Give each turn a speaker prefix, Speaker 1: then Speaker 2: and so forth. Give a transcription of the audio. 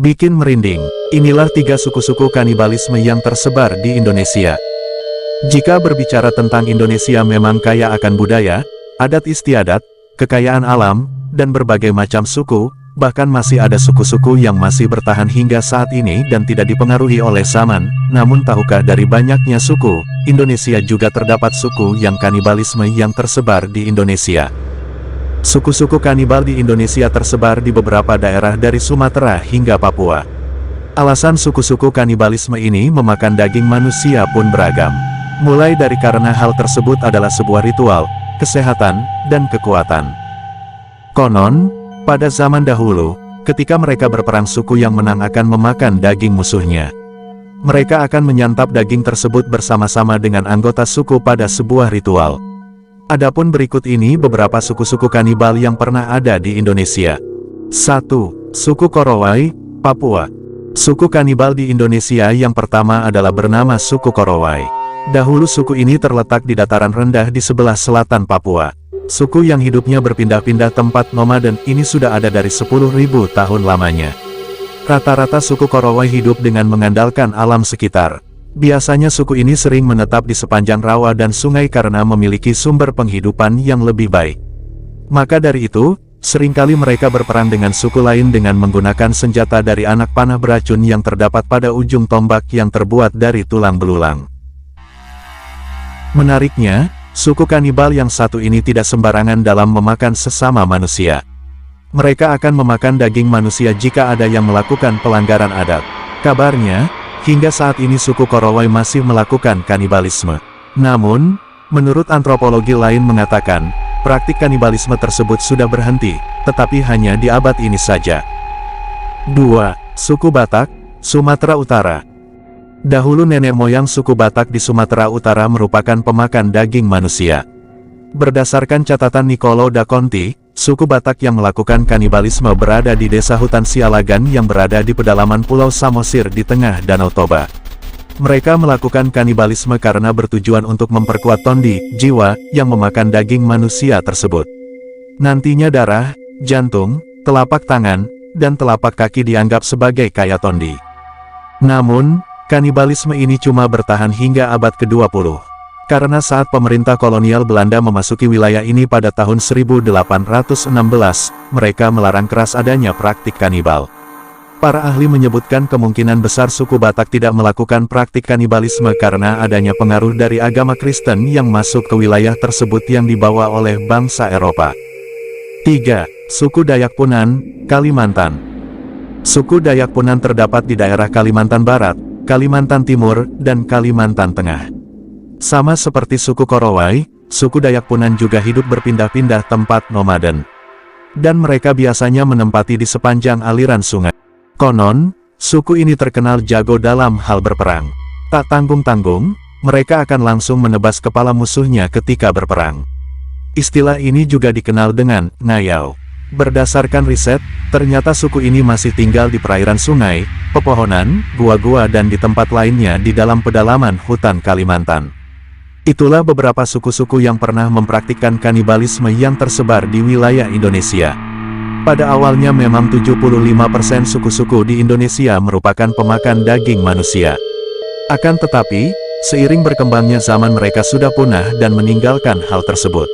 Speaker 1: Bikin merinding. Inilah 3 suku-suku kanibalisme yang tersebar di Indonesia. Jika berbicara tentang Indonesia memang kaya akan budaya, adat istiadat, kekayaan alam, dan berbagai macam suku, bahkan masih ada suku-suku yang masih bertahan hingga saat ini dan tidak dipengaruhi oleh zaman. Namun tahukah dari banyaknya suku, Indonesia juga terdapat suku yang kanibalisme yang tersebar di Indonesia. Suku-suku kanibal di Indonesia tersebar di beberapa daerah dari Sumatera hingga Papua. Alasan suku-suku kanibalisme ini memakan daging manusia pun beragam. Mulai dari karena hal tersebut adalah sebuah ritual, kesehatan, dan kekuatan. Konon, pada zaman dahulu, ketika mereka berperang suku yang menang akan memakan daging musuhnya. Mereka akan menyantap daging tersebut bersama-sama dengan anggota suku pada sebuah ritual. Adapun berikut ini beberapa suku-suku kanibal yang pernah ada di Indonesia. 1. Suku Korowai, Papua. Suku kanibal di Indonesia yang pertama adalah bernama suku Korowai. Dahulu suku ini terletak di dataran rendah di sebelah selatan Papua. Suku yang hidupnya berpindah-pindah tempat nomaden ini sudah ada dari 10.000 tahun lamanya. Rata-rata suku Korowai hidup dengan mengandalkan alam sekitar. Biasanya suku ini sering menetap di sepanjang rawa dan sungai karena memiliki sumber penghidupan yang lebih baik. Maka dari itu, seringkali mereka berperang dengan suku lain dengan menggunakan senjata dari anak panah beracun yang terdapat pada ujung tombak yang terbuat dari tulang belulang. Menariknya, suku kanibal yang satu ini tidak sembarangan dalam memakan sesama manusia. Mereka akan memakan daging manusia jika ada yang melakukan pelanggaran adat. Kabarnya, hingga saat ini suku Korowai masih melakukan kanibalisme. Namun, menurut antropologi lain mengatakan, praktik kanibalisme tersebut sudah berhenti, tetapi hanya di abad ini saja. 2. Suku Batak, Sumatera Utara. Dahulu nenek moyang suku Batak di Sumatera Utara merupakan pemakan daging manusia. Berdasarkan catatan Nicolo da Conti, suku Batak yang melakukan kanibalisme berada di desa hutan Sialagan yang berada di pedalaman Pulau Samosir di tengah Danau Toba. Mereka melakukan kanibalisme karena bertujuan untuk memperkuat tondi, jiwa, yang memakan daging manusia tersebut. Nantinya darah, jantung, telapak tangan, dan telapak kaki dianggap sebagai kaya tondi. Namun, kanibalisme ini cuma bertahan hingga abad ke-20. Karena saat pemerintah kolonial Belanda memasuki wilayah ini pada tahun 1816, mereka melarang keras adanya praktik kanibal. Para ahli menyebutkan kemungkinan besar suku Batak tidak melakukan praktik kanibalisme karena adanya pengaruh dari agama Kristen yang masuk ke wilayah tersebut yang dibawa oleh bangsa Eropa. 3. Suku Dayak Punan, Kalimantan. Suku Dayak Punan terdapat di daerah Kalimantan Barat, Kalimantan Timur, dan Kalimantan Tengah. Sama seperti suku Korowai, suku Dayak Punan juga hidup berpindah-pindah tempat nomaden. Dan mereka biasanya menempati di sepanjang aliran sungai. Konon, suku ini terkenal jago dalam hal berperang. Tak tanggung-tanggung, mereka akan langsung menebas kepala musuhnya ketika berperang. Istilah ini juga dikenal dengan ngayau. Berdasarkan riset, ternyata suku ini masih tinggal di perairan sungai, pepohonan, gua-gua dan di tempat lainnya di dalam pedalaman hutan Kalimantan. Itulah beberapa suku-suku yang pernah mempraktikkan kanibalisme yang tersebar di wilayah Indonesia. Pada awalnya memang 75% suku-suku di Indonesia merupakan pemakan daging manusia. Akan tetapi, seiring berkembangnya zaman mereka sudah punah dan meninggalkan hal tersebut.